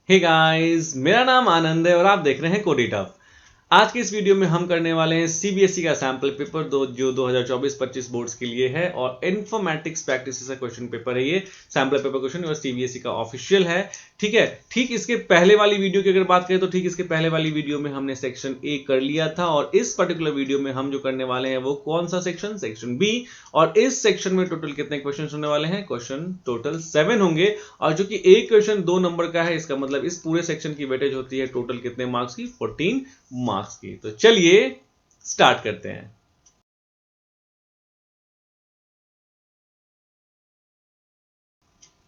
Hey guys, मेरा नाम आनंद है और आप देख रहे हैं कोडी टफ। आज के इस वीडियो में हम करने वाले हैं सीबीएसई का सैंपल पेपर जो 2024-25 बोर्ड्स के लिए है और इन्फॉर्मेटिक्स प्रैक्टिस का क्वेश्चन पेपर है। ये सैंपल पेपर क्वेश्चन और सीबीएसई का ऑफिशियल है। ठीक है, ठीक इसके पहले वाली वीडियो की अगर बात करें तो ठीक इसके पहले वाली वीडियो में हमने सेक्शन ए कर लिया था और इस पर्टिकुलर वीडियो में हम जो करने वाले हैं वो कौन सा सेक्शन, सेक्शन बी। और इस सेक्शन में टोटल कितने क्वेश्चन होने वाले हैं? क्वेश्चन टोटल 7 होंगे और जो कि एक क्वेश्चन 2 नंबर का है, इसका मतलब इस पूरे सेक्शन की वेटेज होती है टोटल कितने मार्क्स की? 14 मार्क्स की। तो चलिए स्टार्ट करते हैं।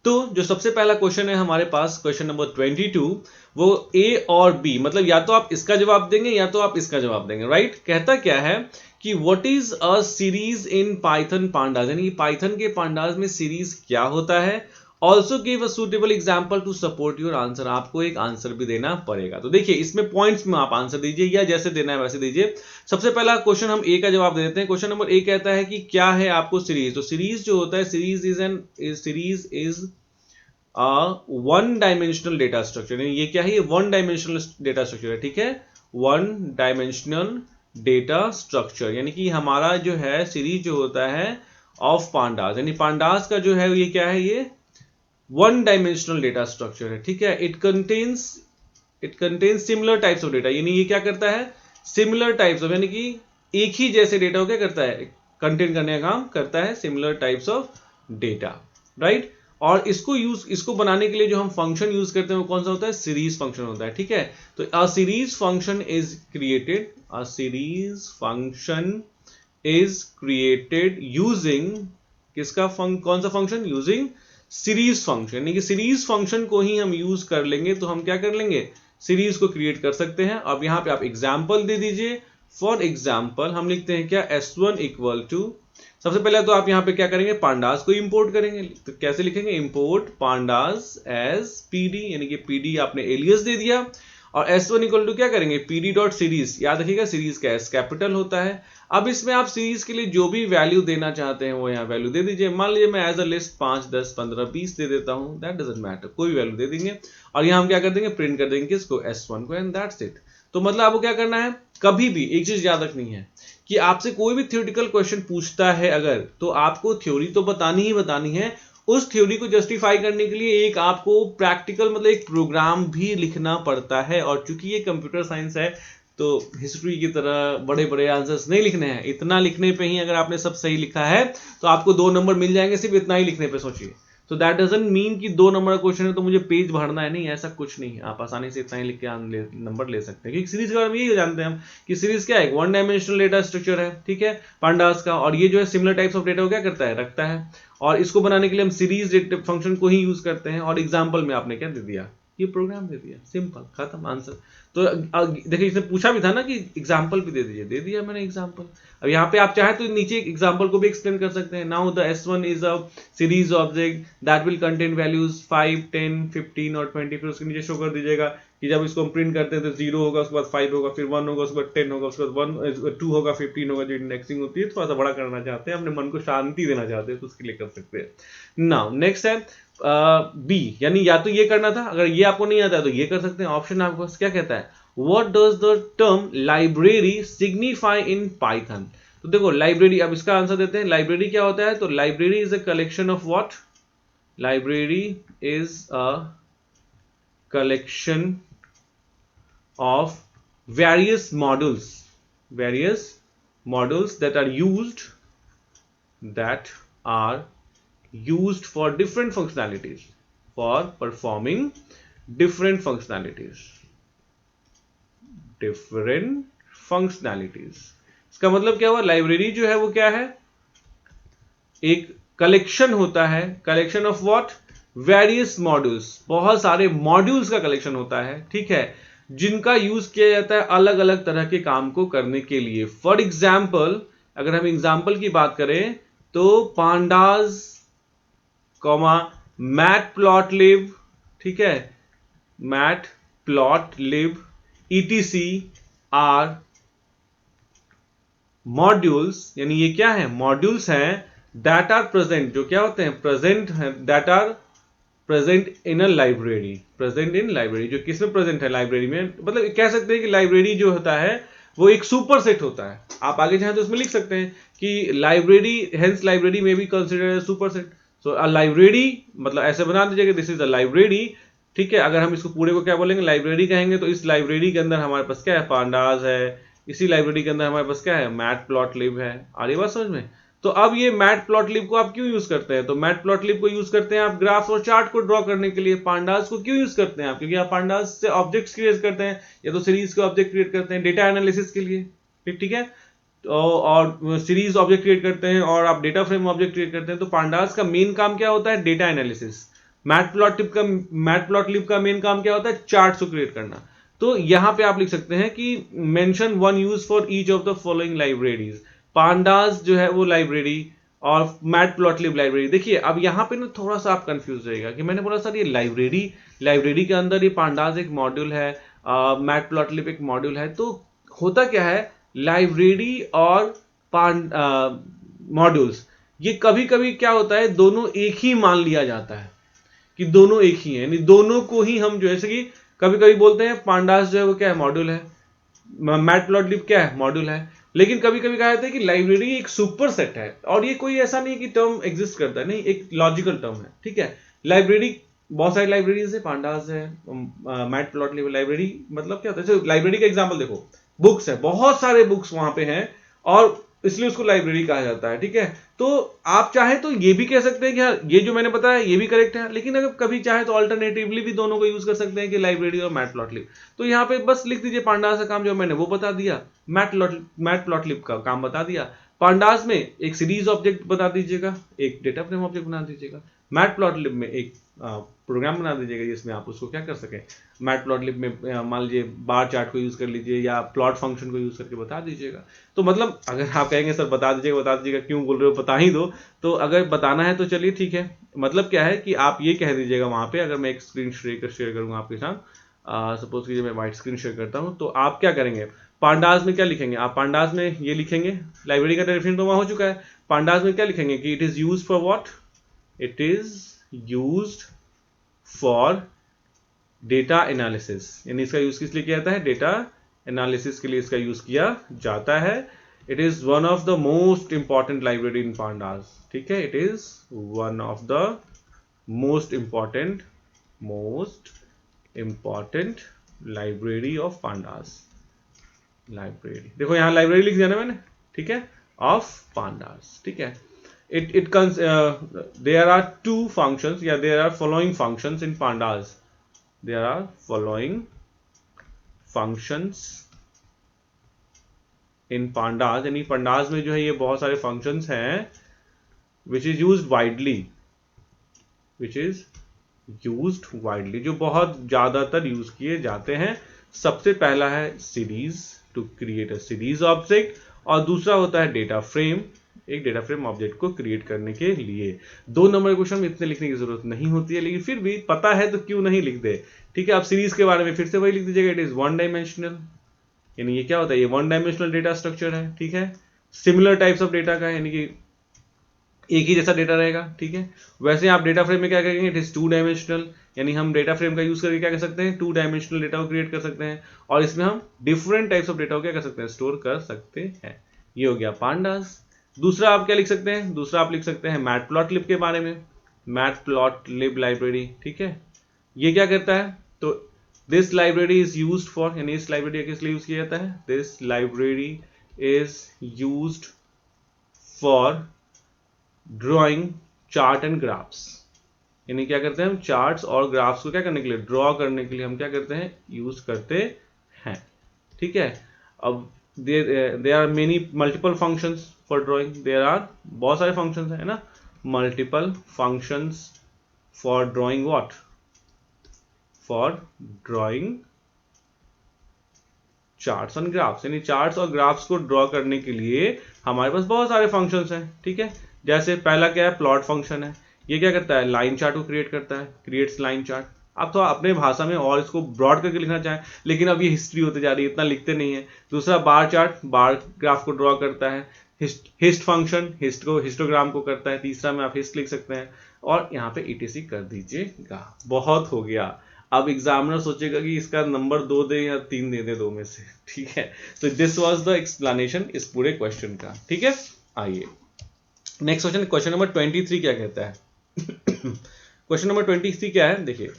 तो जो सबसे पहला क्वेश्चन है हमारे पास, क्वेश्चन नंबर 22, वो ए और बी, मतलब या तो आप इसका जवाब देंगे या तो आप इसका जवाब देंगे। राइट? कहता क्या है कि what is a series in Python pandas, यानी पाइथन के पांडास में सीरीज क्या होता है। Also give a suitable example to support your answer, आपको एक आंसर भी देना पड़ेगा। तो देखिए इसमें पॉइंट्स में आप आंसर दीजिए या जैसे देना है वैसे दीजिए। सबसे पहला क्वेश्चन हम ए का जवाब दे देते हैं। क्वेश्चन नंबर ए कहता है कि क्या है आपको सीरीज। तो सीरीज जो होता है, series is one dimensional data structure. ये क्या है? ये वन डायमेंशनल डेटा स्ट्रक्चर है। ठीक है, वन डायमेंशनल डेटा स्ट्रक्चर, यानी कि हमारा जो है सीरीज जो होता है ऑफ पांडास, यानी पांडास का जो है ये क्या है? ये वन डायमेंशनल डेटा स्ट्रक्चर है। ठीक है, it contains similar types of data, यानी ये क्या करता है? सिमिलर टाइप्स ऑफ, यानी कि एक ही जैसे डेटा को क्या करता है? कंटेन करने का काम करता है, similar types of data. Right? और इसको बनाने के लिए जो हम फंक्शन यूज करते हैं वो कौन सा होता है? सीरीज फंक्शन होता है। ठीक है, तो a series function is created, a series function is created using किसका कौन सा फंक्शन? यूजिंग सीरीज फंक्शन, यानी कि सीरीज फंक्शन को ही हम यूज कर लेंगे तो हम क्या कर लेंगे? सीरीज को क्रिएट कर सकते हैं। अब यहां पे आप एग्जाम्पल दे दीजिए। फॉर एग्जाम्पल हम लिखते हैं क्या? S1 इक्वल टू, सबसे पहले तो आप यहां पे क्या करेंगे? पांडास को इंपोर्ट करेंगे। तो कैसे लिखेंगे? इंपोर्ट पांडास एज पीडी, यानी कि पीडी आपने एलियस दे दिया। और S1 इक्वल टू क्या करेंगे? पीडी डॉट सीरीज, याद रखिएगा सीरीज का एस कैपिटल होता है। अब इसमें आप सीरीज के लिए जो भी वैल्यू देना चाहते हैं वो यहाँ वैल्यू दे दीजिए। मान लीजिए मैं एज अ लिस्ट 5, 10, 15, 20 दे देता हूं, दैट डजंट मैटर, कोई भी वैल्यू दे देंगे। और यहाँ हम क्या कर देंगे? प्रिंट कर देंगे किसको? S1 को, एंड दैट्स इट। तो मतलब आपको क्या करना है? कभी भी एक चीज याद रखनी है कि आपसे कोई भी थ्योरेटिकल क्वेश्चन पूछता है अगर, तो आपको थ्योरी तो बतानी ही बतानी है। उस थ्योरी को जस्टिफाई करने के लिए एक आपको प्रैक्टिकल मतलब एक प्रोग्राम भी लिखना पड़ता है। और चूंकि ये कंप्यूटर साइंस है तो हिस्ट्री की तरह बड़े बड़े आंसर्स नहीं लिखने हैं। इतना लिखने पे ही अगर आपने सब सही लिखा है तो आपको 2 नंबर मिल जाएंगे, सिर्फ इतना ही लिखने पे। सोचिए, तो दैट डजंट मीन कि 2 नंबर का क्वेश्चन है तो मुझे पेज भरना है, नहीं, ऐसा कुछ नहीं है। आप आसानी से इतना ही लिख के नंबर ले सकते हैं, क्योंकि सीरीज के बारे में यही जानते हैं हम कि सीरीज क्या है? वन डायमेंशनल डेटा स्ट्रक्चर है। ठीक है, पांडास का। और ये जो है सिमिलर टाइप्स ऑफ डेटा को क्या करता है? रखता है। और इसको बनाने के लिए हम सीरीज फंक्शन को ही यूज करते हैं। और एग्जाम्पल में आपने क्या दे दिया? ये प्रोग्राम दे दिया, सिंपल, खत्म, आंसर। तो देखिए इसने पूछा भी था ना कि एग्जाम्पल भी दे दीजिए, दे दिया मैंने एग्जाम्पल। अब यहाँ पे आप चाहे तो नीचे एग्जाम्पल को भी एक्सप्लेन कर सकते हैं। Now the S1 is a series object that will contain values 5, 10, 15 और 20। फिर उसके नीचे शो कर दीजिएगा कि जब इसको हम प्रिंट करते हैं तो 0 होगा, उसके बाद 5 होगा, फिर 1 होगा, उसके बाद 10 होगा, उसके बाद 2 होगा, 15 होगा। जो इंडेक्सिंग होती है थोड़ा सा बड़ा करना चाहते हैं, अपने मन को शांति देना चाहते हैं, तो उसके लिए कर सकते हैं। नाउ नेक्स्ट है बी, यानी या तो ये करना था, अगर ये आपको नहीं आता है तो ये कर सकते हैं। ऑप्शन आपको क्या कहता है? What does the term library signify in Python? तो देखो लाइब्रेरी, अब इसका आंसर देते हैं। लाइब्रेरी क्या होता है? तो library is a collection of what? Library is a collection of various models, various models that are used for different functionalities, for performing different functionalities, different functionalities। इसका मतलब क्या हुआ? लाइब्रेरी जो है वो क्या है? एक कलेक्शन होता है। Collection of what? Various modules, बहुत सारे मॉड्यूल्स का कलेक्शन होता है। ठीक है, जिनका यूज किया जाता है अलग अलग तरह के काम को करने के लिए। फॉर एग्जाम्पल, अगर हम एग्जाम्पल की बात करें तो pandas, comma, matplotlib, ठीक है, matplotlib, etc are modules, यानी ये क्या है? मॉड्यूल्स हैं दैट आर प्रेजेंट, जो क्या होते हैं? प्रेजेंट है, that are present in a library, present in library, जो किसमें प्रेजेंट है, लाइब्रेरी में। मतलब कह सकते हैं कि लाइब्रेरी जो होता है वो एक सुपर सेट होता है। आप आगे चाहें तो उसमें लिख सकते हैं कि लाइब्रेरी, हेंस लाइब्रेरी में be considered super set. So a library, मतलब ऐसे बना दीजिएगा, दिस इज अ लाइब्रेरी। ठीक है, अगर हम इसको पूरे को क्या बोलेंगे, लाइब्रेरी कहेंगे, तो इस लाइब्रेरी के अंदर हमारे पास क्या है, पांडास है। इसी लाइब्रेरी के अंदर हमारे पास क्या है, मैटप्लॉटलिब है। आ रही बात समझ में। तो अब ये मैटप्लॉटलिब को आप क्यों यूज करते हैं, तो मैटप्लॉटलिब को यूज करते हैं आप ग्राफ और चार्ट को ड्रॉ करने के लिए। पांडास को क्यों यूज करते हैं आप, क्योंकि आप पांडास से ऑब्जेक्ट्स क्रिएट करते हैं, या तो सीरीज के ऑब्जेक्ट क्रिएट करते हैं डेटा एनालिसिस के लिए। ठीक है, और सीरीज ऑब्जेक्ट क्रिएट करते हैं और आप डेटा फ्रेम ऑब्जेक्ट क्रिएट करते हैं। तो पांडास का मेन काम क्या होता है, डेटा एनालिसिस। मैटप्लॉटलिब का मेन काम क्या होता है, चार्ट्स को क्रिएट करना। तो यहां पे आप लिख सकते हैं कि mention one use for each of the following libraries. Pandas जो है वो लाइब्रेरी और मैटप्लॉटलिब लाइब्रेरी। देखिए अब यहां पे ना थोड़ा सा आप कंफ्यूज रहेगा कि मैंने बोला सर ये लाइब्रेरी के अंदर ये पांडास एक मॉड्यूल है, मैटप्लॉटलिब एक मॉड्यूल है। तो होता क्या है, लाइब्रेरी और मॉड्यूल्स, ये कभी कभी क्या होता है, दोनों एक ही मान लिया जाता है कि दोनों एक ही हैं, यानी दोनों को ही हम जो है, जैसे कि कभी कभी बोलते हैं पांडास जो है वो क्या है, मॉड्यूल है, मैटप्लॉटलिब क्या है, मॉड्यूल है। लेकिन कभी कभी कहा जाता है कि लाइब्रेरी एक सुपर सेट है, और ये कोई ऐसा नहीं कि टर्म एग्जिस्ट करता है, नहीं, एक लॉजिकल टर्म है। ठीक है, लाइब्रेरी बहुत सारी लाइब्रेरीज है, पांडास है, मैटप्लॉटलिब लाइब्रेरी। मतलब क्या होता है, लाइब्रेरी का एग्जांपल देखो, बुक्स है, बहुत सारे बुक्स वहां पे हैं, और इसलिए उसको लाइब्रेरी कहा जाता है। ठीक है, तो आप चाहे तो ये भी कह सकते हैं कि हाँ ये जो मैंने बताया ये भी करेक्ट है, लेकिन अगर कभी चाहे तो अल्टरनेटिवली भी दोनों को यूज कर सकते हैं कि लाइब्रेरी और मैटप्लॉटलिब। तो यहाँ पे बस लिख दीजिए पांडास का काम जो मैंने वो बता दिया, मैटप्लॉटलिब का काम बता दिया। पांडास में एक सीरीज ऑब्जेक्ट बता दीजिएगा, एक डेटा फ्रेम ऑब्जेक्ट बना दीजिएगा। मैटप्लॉटलिब में एक प्रोग्राम बना दीजिएगा जिसमें आप उसको क्या कर सकें। मैटप्लॉटलिब में मान लीजिए बार चार्ट को यूज कर लीजिए, या प्लॉट फंक्शन को यूज करके बता दीजिएगा। तो मतलब अगर आप कहेंगे सर बता दीजिएगा क्यों बोल रहे हो, बता ही दो। तो अगर बताना है तो चलिए ठीक है। मतलब क्या है कि आप ये कह दीजिएगा वहां पे, अगर मैं एक स्क्रीन शेयर करूंगा आपके साथ, सपोज कीजिए मैं व्हाइट स्क्रीन शेयर करता हूं, तो आप क्या करेंगे, पांडास में क्या लिखेंगे, आप पांडास में ये लिखेंगे, लाइब्रेरी का डेफिनेशन तो वहां हो चुका है। पांडास में क्या लिखेंगे कि it is use for what, it is used for data analysis, यानी इसका यूज किस लिए किया जाता है, डेटा एनालिसिस के लिए इसका यूज किया जाता है। It is one of the most important library in pandas. ठीक है, it is one of the most important library of pandas. Library देखो यहां लाइब्रेरी लिख दिया ना मैंने, ठीक है, ऑफ पांडास। ठीक है, it comes there are two functions, yeah, there are following functions in pandas, there are following functions in pandas, यानी pandas में जो है ये बहुत सारे functions हैं which is used widely, जो बहुत ज्यादातर यूज किए जाते हैं। सबसे पहला है series, to create a series object, और दूसरा होता है डेटा फ्रेम, एक डेटा फ्रेम ऑब्जेक्ट को क्रिएट करने के लिए। 2 नंबर क्वेश्चन में इतने लिखने की जरूरत नहीं होती है, लेकिन फिर भी पता है तो क्यों नहीं लिख दे। ठीक है, आप सीरीज के बारे में फिर से वही लिख दीजिएगा, इट इज वन डायमेंशनल, यानी ये क्या होता है, ये वन डायमेंशनल डेटा स्ट्रक्चर है। ठीक है, सिमिलर टाइप्स ऑफ डेटा का, यानी कि एक ही जैसा डेटा रहेगा। ठीक है, वैसे आप डेटा फ्रेम में क्या करेंगे, इट इज टू डायमेंशनल, यानी हम डेटा फ्रेम का यूज करके क्या कर सकते हैं, टू डायमेंशनल डेटा को क्रिएट कर सकते हैं, और इसमें हम डिफरेंट टाइप्स ऑफ डेटा को क्या कर सकते हैं, स्टोर कर सकते हैं। ये हो गया पांडास। दूसरा आप क्या लिख सकते हैं, दूसरा आप लिख सकते हैं मैटप्लॉटलिब के बारे में, मैटप्लॉटलिब लाइब्रेरी। ठीक है, ये क्या करता है, तो this library is used for, यानी इस लाइब्रेरी किस लिए यूज किया जाता है, this library is used for drawing chart and graphs, यानी क्या करते हैं हम चार्ट्स और ग्राफ्स को क्या करने के लिए, ड्रॉ करने के लिए हम क्या करते हैं, यूज करते हैं। ठीक है, अब there are many multiple functions for drawing, there are बहुत सारे फंक्शंस है ना, multiple functions for drawing what, for drawing charts and graphs, यानी चार्ट्स और ग्राफ्स को ड्रॉ करने के लिए हमारे पास बहुत सारे फंक्शंस हैं। ठीक है, जैसे पहला क्या है, प्लॉट फंक्शन है, ये क्या करता है, लाइन चार्ट को क्रिएट करता है, क्रिएट्स लाइन चार्ट। आप तो अपने भाषा में और इसको ब्रॉड करके लिखना चाहें, लेकिन अब ये हिस्ट्री होते जा रही है, इतना लिखते नहीं है। दूसरा बार चार्ट, बार ग्राफ को ड्रॉ करता है, हिस्ट फंक्शन हिस्टोग्राम को करता है, तीसरा में आप हिस्ट लिख सकते हैं, और यहाँ पे ईटीसी कर दीजिएगा। बहुत हो गया। अब एग्जामिनर सोचेगा कि इसका नंबर 2 दे या 3 दे दे, 2 में से, ठीक है। तो दिस वाज द एक्सप्लेनेशन इस पूरे क्वेश्चन का, ठीक है। आइए नेक्स्ट क्वेश्चन, क्वेश्चन नंबर 23 क्या कहता है। क्वेश्चन नंबर 23 क्या है, देखिए,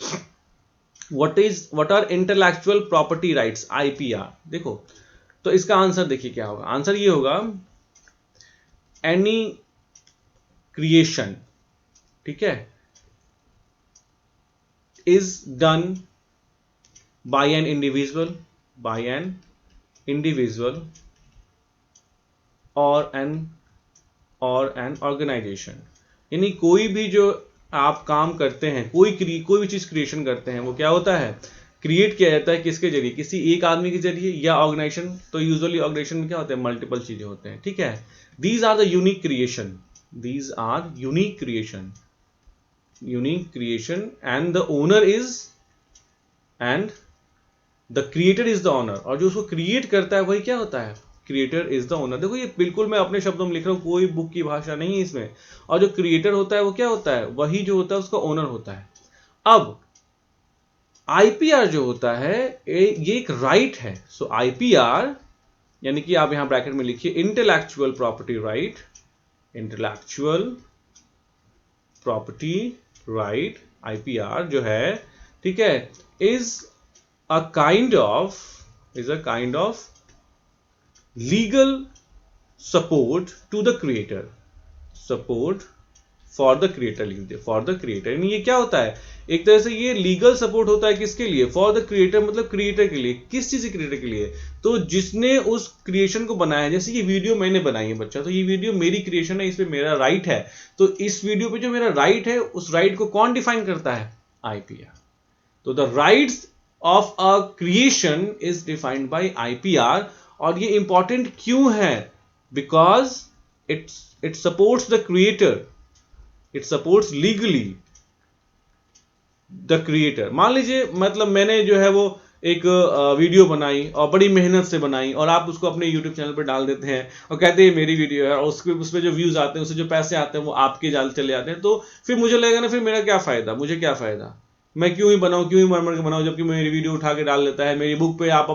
what are intellectual property rights, IPR. देखो तो इसका आंसर देखिए क्या होगा, आंसर ये होगा एनी क्रिएशन, ठीक है, is done by an individual or an organization। यानी कोई भी जो आप काम करते हैं, कोई भी चीज क्रिएशन करते हैं, वो क्या होता है, क्रिएट किया जाता है किसके जरिए, किसी एक आदमी के जरिए या ऑर्गेनाइजेशन। तो यूजुअली ऑर्गेनाइजेशन में क्या होता है, मल्टीपल चीजें होते हैं, ठीक है। These are the unique creation, unique creation and the owner is and the creator is the owner। और जो उसको क्रिएट करता है वही क्या होता है, क्रिएटर इज द ओनर। देखो ये बिल्कुल मैं अपने शब्दों में लिख रहा हूं, कोई बुक की भाषा नहीं है इसमें। और जो क्रिएटर होता है वो क्या होता है, वही जो होता है उसका ओनर होता है। अब आईपीआर जो होता है ये एक राइट है। सो आईपीआर यानी कि आप यहां ब्रैकेट में लिखिए intellectual property right, intellectual property right, IPR जो है, ठीक है, is a kind of legal support to the creator, support for the creator लिख दे, फॉर द क्रिएटर। यानी ये क्या होता है, एक तरह से ये लीगल सपोर्ट होता है किसके लिए, फॉर द क्रिएटर, मतलब क्रिएटर के लिए। किस चीज से, क्रिएटर के लिए, तो जिसने उस क्रिएशन को बनाया। जैसे ये वीडियो मैंने बनाई है बच्चा, तो ये वीडियो मेरी क्रिएशन है, इस पे मेरा राइट है। तो इस वीडियो पे जो मेरा राइट है, उस राइट को कौन डिफाइन करता है, आईपीआर। तो the rights of a creation is defined by IPR. और ये इंपॉर्टेंट क्यों है, because it supports the creator, it supports legally the creator. मान लीजिए मतलब मैंने जो है वो एक वीडियो बनाई और बड़ी मेहनत से बनाई, और आप उसको अपने YouTube चैनल पर डाल देते हैं और कहते हैं मेरी वीडियो है, और उसपे जो व्यूज आते हैं, उससे जो पैसे आते हैं वो आपके जाल चले जाते हैं। तो फिर मुझे लगेगा ना, फिर मेरा क्या फायदा, मुझे क्या फायदा, मैं क्यों ही बनाऊं, क्यों ही मर मर के बनाऊं, जबकि मेरी वीडियो उठा के डाल देता है। मेरी बुक पे आप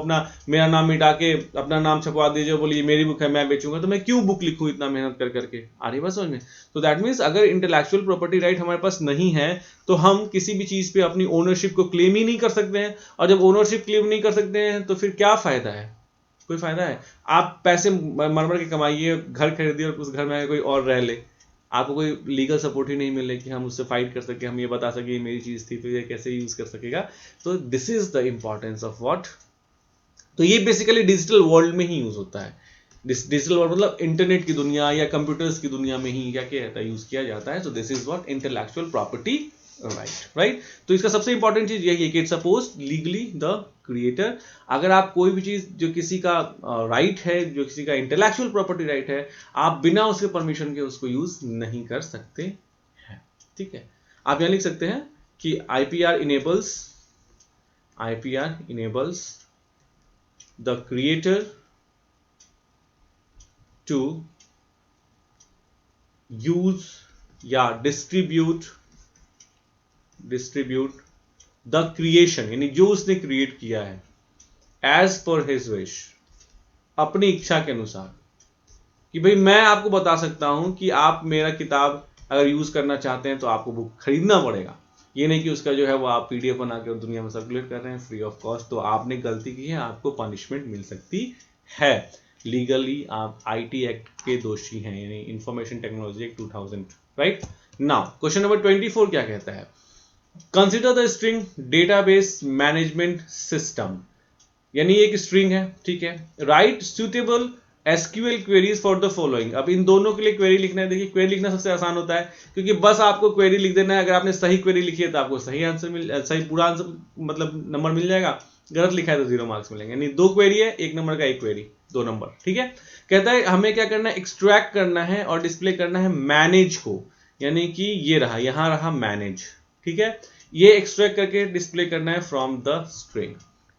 मेरा नाम मिटा के अपना नाम छपवा दीजिए, बोलिए मेरी बुक है मैं बेचूंगा। तो मैं क्यों बुक लिखूं इतना मेहनत कर करके, आ रही बात समझ में। तो दैट मीन्स अगर इंटेलेक्चुअल प्रॉपर्टी राइट हमारे पास नहीं है, तो हम किसी भी चीज पे अपनी ओनरशिप को क्लेम ही नहीं कर सकते हैं। और जब ओनरशिप क्लेम नहीं कर सकते हैं, तो फिर क्या फायदा है, कोई फायदा है। आप पैसे मर मर के कमाइए, घर खरीदिए, और उस घर में कोई और रह ले, आपको कोई लीगल सपोर्ट ही नहीं मिले कि हम उससे फाइट कर सके, हम ये बता सके मेरी चीज थी, तो ये कैसे यूज कर सकेगा। तो this is the importance of what. तो ये बेसिकली डिजिटल वर्ल्ड में ही यूज होता है। डिजिटल वर्ल्ड मतलब इंटरनेट की दुनिया या कंप्यूटर्स की दुनिया में ही क्या कहता है, यूज किया जाता है। So this is what intellectual property right. तो इसका सबसे इंपॉर्टेंट चीज यही है कि it suppose legally the creator. अगर आप कोई भी चीज जो किसी का राइट है, जो किसी का इंटेलेक्चुअल प्रॉपर्टी राइट है, आप बिना उसके परमिशन के उसको यूज नहीं कर सकते हैं, ठीक है। आप यहां लिख सकते हैं कि IPR enables the creator to use या डिस्ट्रीब्यूट द क्रिएशन, यानी जो उसने क्रिएट किया है, एज पर हिज विश, अपनी इच्छा के अनुसार। कि भाई मैं आपको बता सकता हूं कि आप मेरा किताब अगर यूज करना चाहते हैं तो आपको बुक खरीदना पड़ेगा। ये नहीं कि उसका जो है वो आप पीडीएफ बना के दुनिया में सर्कुलेट कर रहे हैं फ्री ऑफ कॉस्ट। तो आपने गलती की है, आपको पनिशमेंट मिल सकती है। लीगली आप आईटी एक्ट के दोषी हैं, यानी information technology act 2000, right. Now question number 24 क्या कहता है, consider the string database management system. यानी एक स्ट्रिंग है, ठीक है, right suitable SQL queries for the following. अब इन दोनों के लिए क्वेरी लिखना है। देखिए क्वेरी लिखना सबसे आसान होता है, क्योंकि बस आपको क्वेरी लिख देना है। अगर आपने सही क्वेरी लिखी है तो आपको सही पूरा आंसर मतलब नंबर मिल जाएगा। गलत लिखा है तो 0 मार्क्स मिलेंगे। यानी 2 क्वेरी है, 1 नंबर का 1 क्वेरी, 2 नंबर, ठीक है। कहता है हमें क्या करना है, एक्सट्रैक्ट करना है और डिस्प्ले करना है मैनेज को। यानी कि ये रहा, यहां रहा मैनेज, ठीक है। ये एक्सट्रैक्ट करके डिस्प्ले करना है फ्रॉम द स्ट्रिंग।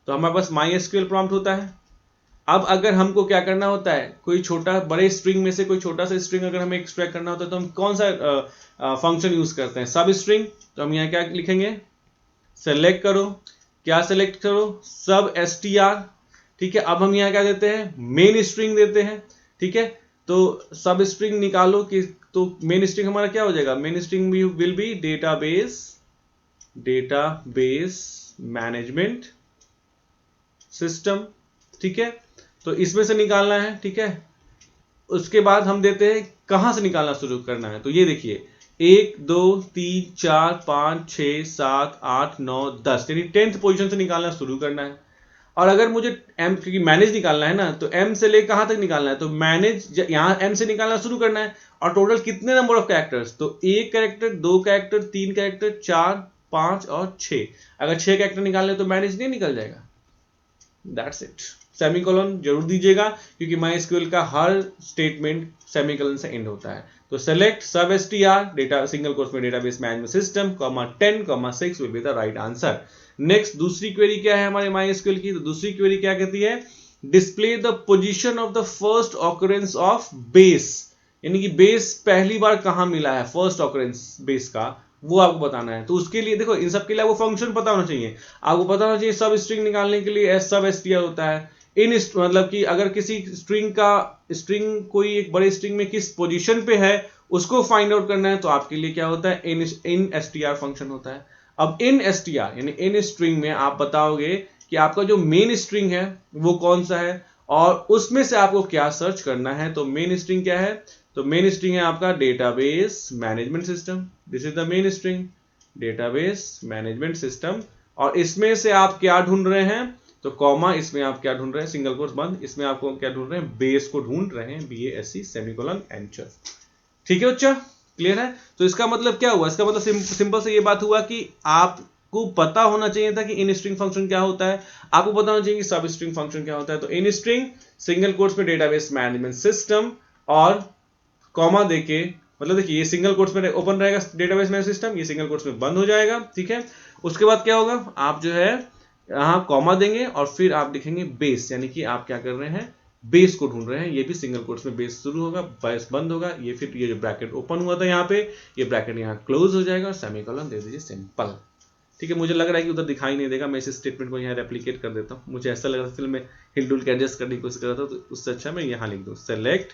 तो हमारे पास MySQL प्रॉम्प्ट होता है। अब अगर हमको क्या करना होता है, कोई छोटा बड़े स्ट्रिंग में से कोई छोटा सा स्ट्रिंग अगर हमें एक्सट्रैक्ट करना होता है तो हम कौन सा फंक्शन यूज करते हैं, सब स्ट्रिंग। तो हम यहाँ क्या लिखेंगे, सेलेक्ट करो, क्या सेलेक्ट करो, सब str, ठीक है। अब हम यहाँ क्या देते हैं, मेन स्ट्रिंग देते हैं, ठीक है। तो सब स्ट्रिंग निकालो कि, तो मेन स्ट्रिंग हमारा क्या हो जाएगा, main string will be database management system, ठीक है। तो इसमें से निकालना है, ठीक है। उसके बाद हम देते हैं कहां से निकालना शुरू करना है, तो ये देखिए 1 2 3 4 5 6 7 8 9 10, यानी 10th पोजीशन से निकालना शुरू करना है। और अगर मुझे m, क्योंकि मैनेज निकालना है ना, तो m से ले कहां तक निकालना है, तो मैनेज यहाँ m से निकालना शुरू करना है। और टोटल कितने नंबर ऑफ कैरेक्टर्स, तो 1 कैरेक्टर, 2 कैरेक्टर, 3 कैरेक्टर, 4 5 और 6। अगर 6 कैरेक्टर निकालने तो मैनेज नहीं निकल जाएगा। That's it. सेमीकोलन जरूर दीजिएगा क्योंकि MySQL का हर स्टेटमेंट सेमीकोलन से एंड होता है। तो सेलेक्ट सब str डेटा सिंगल कोट्स में database management system, 10, 6 will be the right answer. Next दूसरी क्वेरी क्या है हमारे MySQL की, तो दूसरी क्वेरी क्या कहती है, display the position of the first occurrence of base, यानी कि बेस पहली बार कहां मिला है, फर्स्ट ऑकरेंस बेस का, वो आपको बताना है। तो उसके लिए देखो, इन सब के लिए आपको फंक्शन पता होना चाहिए, आपको पता होना चाहिए सब स्ट्रिंग निकालने के लिए सब str होता है। इन मतलब कि अगर किसी स्ट्रिंग कोई एक बड़े स्ट्रिंग में किस पोजीशन पे है उसको फाइंड आउट करना है, तो आपके लिए क्या होता है, इन str फंक्शन होता है। अब इन str यानी इन स्ट्रिंग में आप बताओगे कि आपका जो मेन स्ट्रिंग है वो कौन सा है और उसमें से आपको क्या सर्च करना है। तो मेन स्ट्रिंग क्या है, तो मेन स्ट्रिंग है आपका database management system, this is the main string database management system. और इसमें से आप क्या ढूंढ रहे हैं, तो कॉमा, इसमें आप क्या ढूंढ रहे हैं, सिंगल कोट्स बंद, इसमें आपको क्या ढूंढ रहे हैं, बेस को ढूंढ रहे हैं, BASE सेमीकोलन एंटर। ठीक है बच्चा, क्लियर है। तो इसका मतलब क्या हुआ, इसका मतलब सिंपल से ये बात हुआ कि आपको पता होना चाहिए था कि इन स्ट्रिंग फंक्शन क्या होता है, आपको पता होना चाहिए कि सब स्ट्रिंग फंक्शन क्या होता है। तो इन स्ट्रिंग सिंगल कोट्स में डेटाबेस मैनेजमेंट सिस्टम और कॉमा देके, मतलब देखिए ये सिंगल कोट्स में ओपन रहेगा डेटाबेस मैनेजमेंट सिस्टम, ये सिंगल कोट्स में बंद हो जाएगा, ठीक है। उसके बाद क्या होगा, आप जो है यहाँ कॉमा देंगे और फिर आप लिखेंगे बेस, यानी कि आप क्या कर रहे हैं, बेस को ढूंढ रहे हैं। ये भी सिंगल कोट्स में बेस शुरू होगा, बेस बंद होगा, ये फिर ये जो ब्रैकेट ओपन हुआ था यहाँ पे, ये ब्रैकेट यहाँ क्लोज हो जाएगा और सेमीकोलन दे दीजिए, सिंपल। ठीक है, मुझे लग रहा है कि उधर दिखाई नहीं देगा, मैं इस स्टेटमेंट को यहाँ रेप्लिकेट कर देता हूँ। मुझे ऐसा लग रहा था मैं हिलडुल के एडजस्ट करने की कोशिश कर रहा था, तो उससे अच्छा मैं यहाँ लिख दूँ सेलेक्ट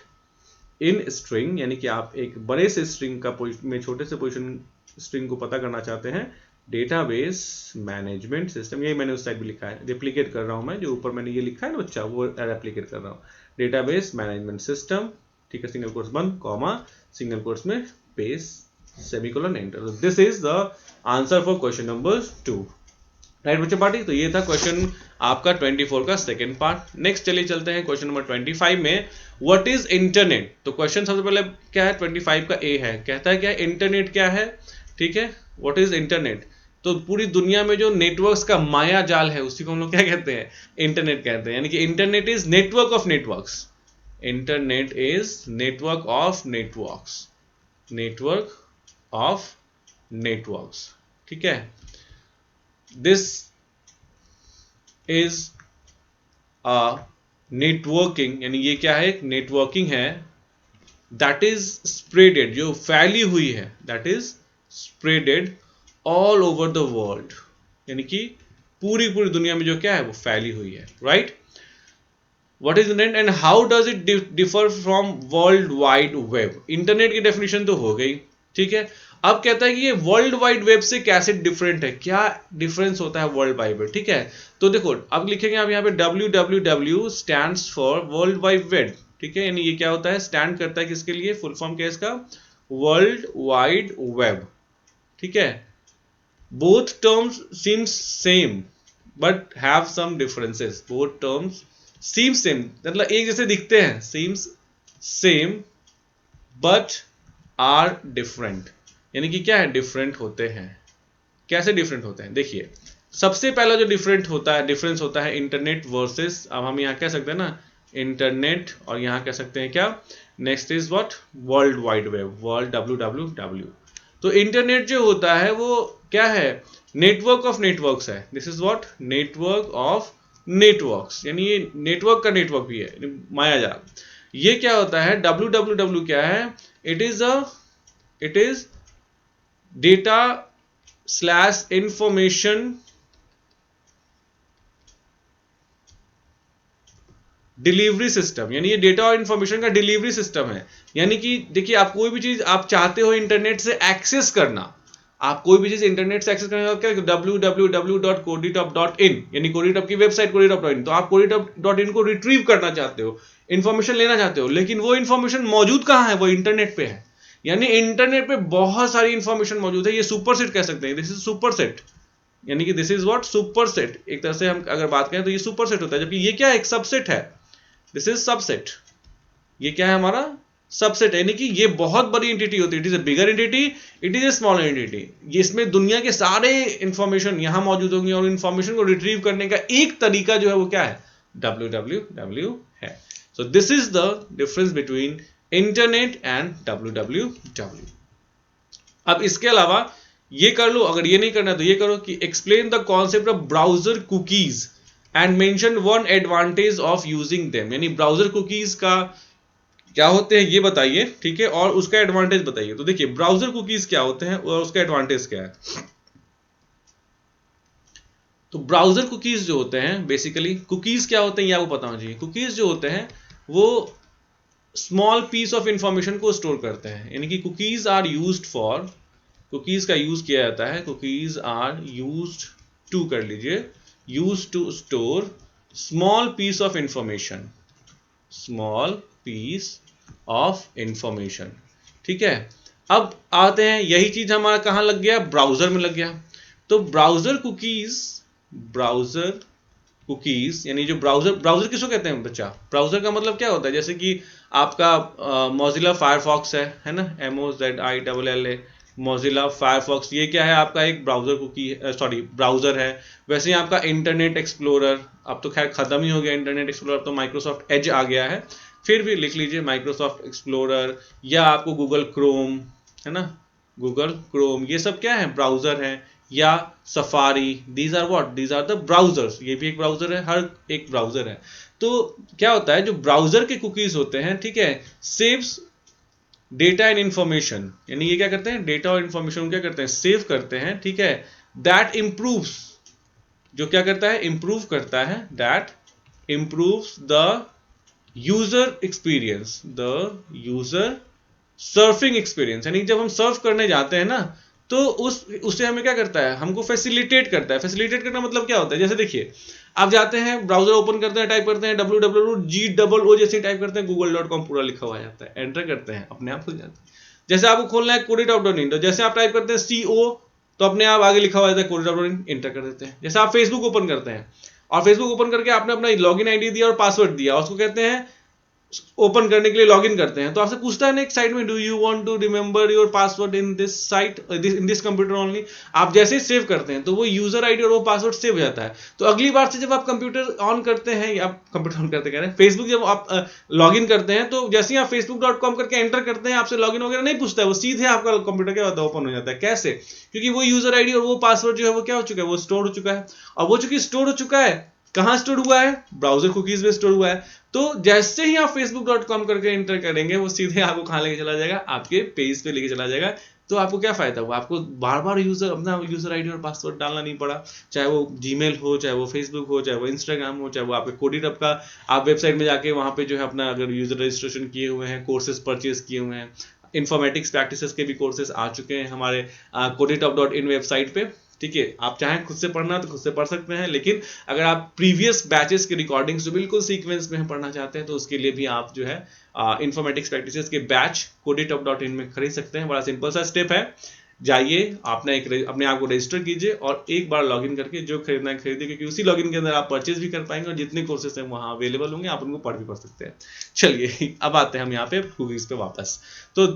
इन स्ट्रिंग, यानी कि आप एक बड़े से स्ट्रिंग का में छोटे से पोजीशन स्ट्रिंग को पता करना चाहते हैं, डेटाबेस मैनेजमेंट सिस्टम, यही मैंने उस साइड भी लिखा है, रेप्लिकेट कर रहा हूं मैं, जो ऊपर मैंने ये लिखा है ना बच्चा, वो रेप्लिकेट कर रहा हूं, डेटाबेस मैनेजमेंट सिस्टम, ठीक है, सिंगल कोट्स बंद, कॉमा, सिंगल कोट्स में base, semicolon enter. This is the answer for question number 2, right बच्चे पार्टी। तो ये था क्वेश्चन आपका 24 का सेकंड पार्ट। नेक्स्ट चलिए चलते हैं क्वेश्चन नंबर 25 में, व्हाट इज इंटरनेट। तो क्वेश्चन सबसे पहले क्या है, 25 का ए है, कहता है क्या है, इंटरनेट क्या है, ठीक है, व्हाट इज इंटरनेट। तो पूरी दुनिया में जो नेटवर्क्स का माया जाल है उसी को हम लोग क्या कहते हैं, इंटरनेट कहते हैं, यानी कि internet is network of networks, internet is network of networks, network of networks, ठीक है। दिस इज अ नेटवर्किंग, यानी ये क्या है, नेटवर्किंग है, दैट इज स्प्रेडेड, जो फैली हुई है, that is spreaded all over the world, यानी कि पूरी दुनिया में जो क्या है वो फैली हुई है, right. What is internet and how does it differ from world wide web. Internet की डेफिनेशन तो हो गई, ठीक है। अब कहता है कि ये वर्ल्ड वाइड वेब से कैसे डिफरेंट है, क्या डिफरेंस होता है वर्ल्ड वाइड वेब, ठीक है। तो देखो अब लिखेंगे आप यहाँ पे www stands for world wide web, ठीक है, यानी ये क्या होता है, स्टैंड करता है किसके लिए, फुल फॉर्म क्या है इसका, वर्ल्ड वाइड वेब, ठीक है। Both terms seem same but have some differences. Both terms seem same, मतलब एक जैसे दिखते हैं, seems same but are different, यानी कि क्या है, डिफरेंट होते हैं। कैसे डिफरेंट होते हैं, देखिए सबसे पहला जो डिफरेंस होता है इंटरनेट वर्सेस, अब हम यहाँ कह सकते हैं ना इंटरनेट, और यहाँ कह सकते हैं क्या, next is what, world wide web, world www। तो इंटरनेट जो होता है वो क्या है, नेटवर्क ऑफ नेटवर्क्स है, this is what, network of networks, यानी ये नेटवर्क का नेटवर्क भी है, मायाजाल। ये क्या होता है, www क्या है, it is data slash information delivery system, यानी ये डेटा और इंफॉर्मेशन का डिलीवरी सिस्टम है। यानी कि देखिए, आप कोई भी चीज आप चाहते हो इंटरनेट से एक्सेस करना, आप कोई भी चीज इंटरनेट से एक्सेस करने का क्या, www.koditop.in, यानी कोडिटॉप की वेबसाइट koditop.in, तो आप koditop.in को रिट्रीव करना चाहते हो, इंफॉर्मेशन लेना चाहते हो, लेकिन वो इंफॉर्मेशन मौजूद कहां है, वो इंटरनेट पे है। यानी इंटरनेट पे बहुत सारी इंफॉर्मेशन मौजूद है, ये सुपरसेट कह सकते हैं, दिस इज सुपरसेट, यानी कि दिस इज व्हाट, सुपरसेट। एक तरह से हम अगर बात करें तो ये सुपरसेट होता है, जबकि ये क्या है, एक सबसेट है, दिस इज सबसेट। ये क्या है, हमारा सबसेट, यानी कि ये बहुत बड़ी एंटिटी होती है, it is a bigger entity, it is a small entity. ये इसमें दुनिया के सारे इंफॉर्मेशन यहां मौजूद होंगे, और इंफॉर्मेशन को रिट्रीव करने का एक तरीका जो है वो क्या है, www है। So this is the difference between internet and www। अब इसके अलावा ये कर लो, अगर ये नहीं करना तो ये करो कि explain the concept of browser cookies and mention one advantage of using them, यानी ब्राउजर कुकीज का क्या होते हैं ये बताइए, ठीक है, और उसका एडवांटेज बताइए। तो देखिए, ब्राउजर कुकीज क्या होते हैं और उसका एडवांटेज क्या है। तो ब्राउजर कुकीज जो होते हैं, बेसिकली कुकीज क्या होते हैं ये आपको पता होना चाहिए। कुकीज जो होते हैं वो स्मॉल पीस ऑफ इंफॉर्मेशन को स्टोर करते हैं, यानी कि cookies are used for, cookies का यूज किया जाता है, कुकीज आर यूज्ड टू, कर लीजिए, used to store small piece of information, small piece of information, ठीक है। अब आते हैं, यही चीज हमारा कहां लग गया, ब्राउजर में लग गया। तो ब्राउजर कुकीज यानी जो ब्राउजर किसको कहते हैं बच्चा, ब्राउजर का मतलब क्या होता है, जैसे कि आपका मोजिला फायरफॉक्स है ना, MOZILLA, मोजिला फायरफॉक्स, ये क्या है, आपका एक ब्राउजर कुकी, सॉरी ब्राउजर है। वैसे ही आपका इंटरनेट एक्सप्लोरर, अब तो खैर खत्म ही हो गया इंटरनेट एक्सप्लोरर, अब तो माइक्रोसॉफ्ट एज आ गया है, फिर भी लिख लीजिए माइक्रोसॉफ्ट एक्सप्लोरर, या आपको गूगल क्रोम, है ना, गूगल क्रोम, ये सब क्या है, ब्राउजर है, या Safari, these are what, these are the browsers, ये भी एक ब्राउजर है, हर एक ब्राउजर है। तो क्या होता है, जो ब्राउजर के कुकीज होते हैं, ठीक है, सेव्स डेटा एंड इंफॉर्मेशन, यानी ये क्या करते हैं, डेटा और इंफॉर्मेशन क्या करते हैं, सेव करते हैं, ठीक है, दैट इंप्रूव्स, जो क्या करता है, इंप्रूव करता है, that improves the user experience, the user surfing experience, यानी जब हम सर्फ करने जाते हैं ना, तो उससे हमें क्या करता है, हमको फैसिलिटेट करता है। फैसिलिटेट करना मतलब क्या होता है, जैसे देखिए, आप जाते हैं ब्राउजर ओपन करते हैं, टाइप करते हैं www जैसे टाइप करते हैं, google.com पूरा लिखा हुआ जाता है, एंटर करते हैं, अपने आप खुल जाता है। जैसे आपको खोलना है koditop.in, तो जैसे आप टाइप करते हैं CO, तो अपने आप आगे लिखा हुआ जाता है koditop.in, एंटर कर देते हैं। जैसे आप फेसबुक ओपन करते हैं, और फेसबुक ओपन करके आपने अपना लॉगिन आईडी दिया और पासवर्ड दिया, उसको कहते हैं ओपन करने के लिए लॉगिन करते हैं, तो आपसे पूछता है ना एक साइट में, do you want to remember your password in this site, in this computer only. आप जैसे ही सेव करते हैं तो वो यूजर आईडी और वो पासवर्ड सेव हो जाता है। तो अगली बार से जब आप कंप्यूटर ऑन करते हैं, या कंप्यूटर ऑन करते कह रहे हैं, फेसबुक जब आप लॉगिन करते हैं, तो जैसे ही आप facebook.com करके एंटर करते हैं, आपसे लॉगिन वगैरह नहीं पूछता है, वो सीधे आपका कंप्यूटर क्या होता है, ओपन हो जाता है। कैसे, क्योंकि वो यूजर आईडी और वो पासवर्ड जो है वो क्या हो चुका है, वो स्टोर हो चुका है। और वो चूंकि स्टोर हो चुका है, कहां स्टोर हुआ है, ब्राउजर कुकीज में स्टोर हुआ है। तो जैसे ही आप facebook.com करके एंटर करेंगे, वो सीधे आपको कहां लेके चला जाएगा, आपके पेज पे लेके चला जाएगा। तो आपको क्या फायदा हुआ, आपको बार बार अपना यूजर आईडी और पासवर्ड डालना नहीं पड़ा, चाहे वो जीमेल हो, चाहे वो फेसबुक हो, चाहे वो इंस्टाग्राम हो, चाहे वो आपके koditop का आप वेबसाइट में जाके वहां पे जो है अपना अगर यूजर रजिस्ट्रेशन किए हुए हैं, कोर्सेज परचेज किए हुए हैं, इन्फॉर्मेटिक्स प्रैक्टिसेस के भी कोर्सेज आ चुके हैं हमारे koditop.in वेबसाइट पे, ठीक है। आप चाहें खुद से पढ़ना तो खुद से पढ़ सकते हैं, लेकिन अगर आप प्रीवियस बैचेस की रिकॉर्डिंग्स जो बिल्कुल सीक्वेंस में पढ़ना चाहते हैं, तो उसके लिए भी आप जो है इन्फॉर्मेटिक्स प्रैक्टिसेस के बैच koditop.in में खरीद सकते हैं। बड़ा सिंपल सा स्टेप है, जाइए अपने आप को रजिस्टर कीजिए और एक बार लॉगिन करके जो खरीदना है खरीदिए, क्योंकि उसी लॉगिन के अंदर आप परचेज भी कर पाएंगे और जितने कोर्सेज हैं वहां अवेलेबल होंगे, आप उनको पढ़ सकते हैं। चलिए अब आते हैं हम यहाँ पे कुकीज पे वापस। तो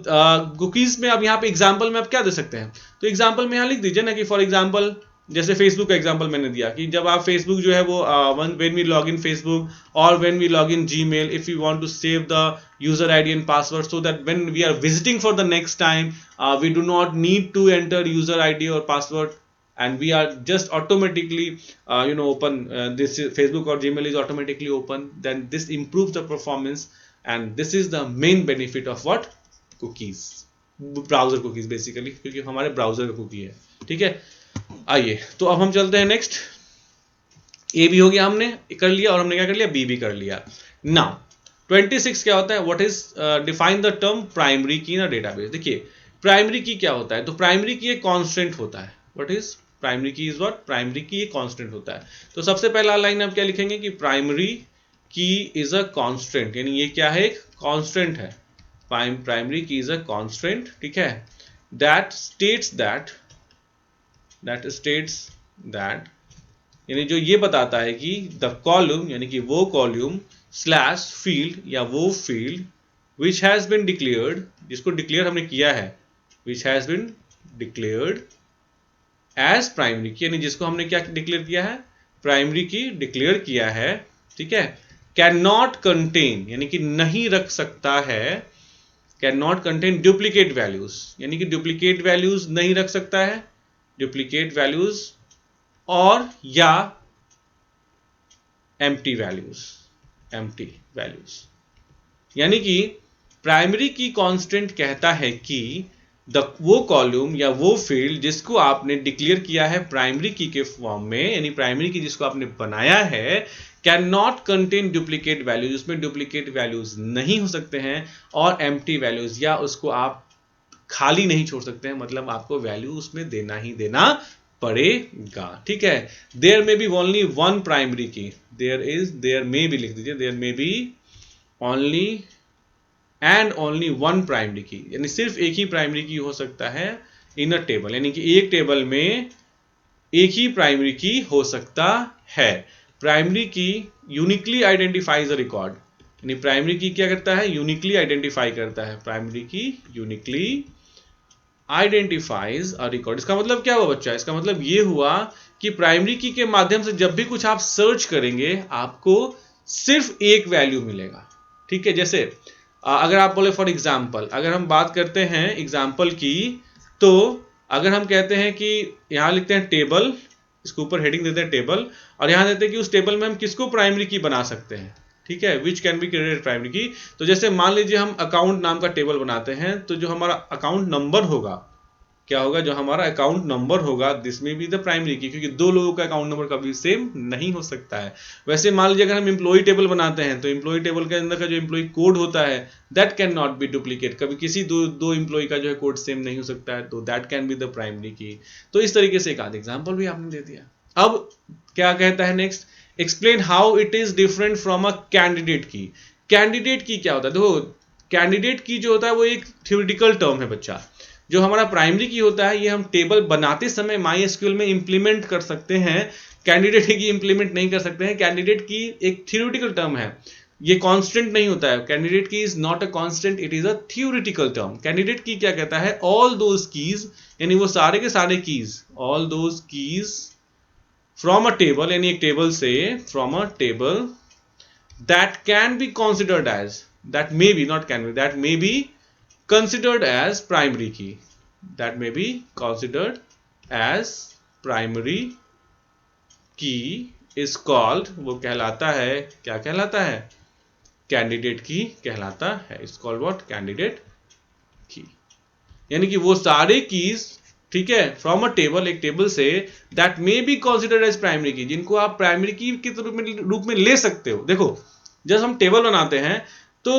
कुकीज में अब यहाँ पे एग्जाम्पल में आप क्या दे सकते हैं, तो एग्जाम्पल में यहाँ लिख दीजिए ना कि फॉर एग्जाम्पल, जैसे फेसबुक का एग्जांपल मैंने दिया कि जब आप फेसबुक जो है वो when we log in Facebook और when we log in Gmail, if you want to save the user ID and password so that when we are visiting for the next time we do not need to enter user ID और password, and we are just automatically open this Facebook or Gmail is automatically open, then this improves the performance, and this is the main benefit of what cookies, browser cookies basically, क्योंकि हमारे browser का cookie है। ठीक है, आइए तो अब हम चलते हैं नेक्स्ट। ए भी हो गया, हमने कर लिया, और हमने क्या कर लिया, बी भी कर लिया। नाउ 26 क्या होता है, what is define the term primary की इन अ डेटाबेस। देखिए प्राइमरी की क्या होता है, तो प्राइमरी की एक कांस्टेंट होता है। व्हाट इज प्राइमरी की, इज व्हाट, प्राइमरी की एक कांस्टेंट होता है। तो सबसे पहला लाइन आप क्या लिखेंगे कि प्राइमरी की इज अ कांस्टेंट, यानी ये क्या है, एक कांस्टेंट है। प्राइमरी की इज अ कांस्टेंट, ठीक है, दैट स्टेट्स दैट यानी जो ये बताता है कि द कॉलम, यानी कि वो कॉलम स्लैश फील्ड या वो field which has been declared, जिसको डिक्लेयर हमने किया है, which has been declared as primary key, यानी जिसको हमने क्या डिक्लेयर किया है, प्राइमरी की डिक्लेयर किया है। ठीक है, कैन नॉट कंटेन, यानी कि नहीं रख सकता है, can not contain duplicate values, यानी कि डुप्लीकेट वैल्यूज नहीं रख सकता है, डुप्लीकेट वैल्यूज और या एम्प्टी वैल्यूज, यानी कि प्राइमरी की कांस्टेंट कहता है कि वो कॉलम या वो फील्ड जिसको आपने डिक्लेयर किया है प्राइमरी की के फॉर्म में, यानी प्राइमरी की जिसको आपने बनाया है, can not contain duplicate values, उसमें डुप्लीकेट वैल्यूज नहीं हो सकते हैं, और एम्प्टी वैल्यूज, या उसको आप खाली नहीं छोड़ सकते हैं, मतलब आपको वैल्यू उसमें देना ही देना पड़ेगा। ठीक है, there may be only one primary key, there may be लिख दीजिए, there may be only and only one primary key, यानी सिर्फ एक ही प्राइमरी की हो सकता है इन अ टेबल, यानी कि एक टेबल में एक ही प्राइमरी की हो सकता है। प्राइमरी की यूनिकली आइडेंटिफाइज अ रिकॉर्ड, यानी प्राइमरी की क्या करता है, यूनिकली आइडेंटिफाई करता है, प्राइमरी की यूनिकली आइडेंटिफाइज अ रिकॉर्ड। इसका मतलब क्या हुआ बच्चा, इसका मतलब ये हुआ कि प्राइमरी की के माध्यम से जब भी कुछ आप सर्च करेंगे आपको सिर्फ एक वैल्यू मिलेगा। ठीक है, जैसे अगर आप बोले फॉर एग्जाम्पल, अगर हम बात करते हैं एग्जाम्पल की, तो अगर हम कहते हैं कि यहां लिखते हैं टेबल, इसके ऊपर हेडिंग देते हैं टेबल, और यहां देते हैं कि उस टेबल में हम किसको प्राइमरी की बना सकते हैं। ठीक है, which can be created primary key. तो जैसे मान लीजिए हम अकाउंट नाम का टेबल बनाते हैं, तो जो हमारा अकाउंट नंबर होगा, क्या होगा, जो हमारा अकाउंट नंबर होगा, दिस में बी द प्राइमरी की, क्योंकि दो लोगों का अकाउंट नंबर कभी सेम नहीं हो सकता है। वैसे मान लीजिए अगर हम एम्प्लॉय टेबल बनाते हैं, तो एम्प्लॉय टेबल के अंदर का जो एम्प्लॉय कोड होता है that can not be duplicate, कभी किसी दो एम्प्लॉय का जो है कोड सेम नहीं हो सकता है, तो that can be the primary key. तो इस तरीके से एक आध एग्जाम्पल भी आपने दे दिया। अब क्या कहता है next, explain how it is different from a candidate की। कैंडिडेट की क्या होता है, देखो कैंडिडेट की जो होता है वो एक थ्योरेटिकल टर्म है बच्चा। जो हमारा प्राइमरी की होता है ये हम टेबल बनाते समय MySQL में इंप्लीमेंट कर सकते हैं, कैंडिडेट की इंप्लीमेंट नहीं कर सकते हैं। कैंडिडेट की एक थ्योरेटिकल टर्म है, ये कांस्टेंट नहीं होता है। कैंडिडेट की is not a constant, it is a theoretical term. Candidate की क्या कहता है, ऑल दोज कीज, यानी वो सारे के सारे keys, all those keys from a table, यानी एक टेबल से, from a table that can be considered as, that may be, not can be, that may be considered as primary key, that may be considered as primary key is called, वो कहलाता है, क्या कहलाता है, candidate की कहलाता है। It's called what, candidate की, यानी कि वो सारे कीज, ठीक है, फ्रॉम अ टेबल, एक टेबल से, that may be considered as primary key, जिनको आप प्राइमरी की के रूप में ले सकते हो। देखो जब हम टेबल बनाते हैं तो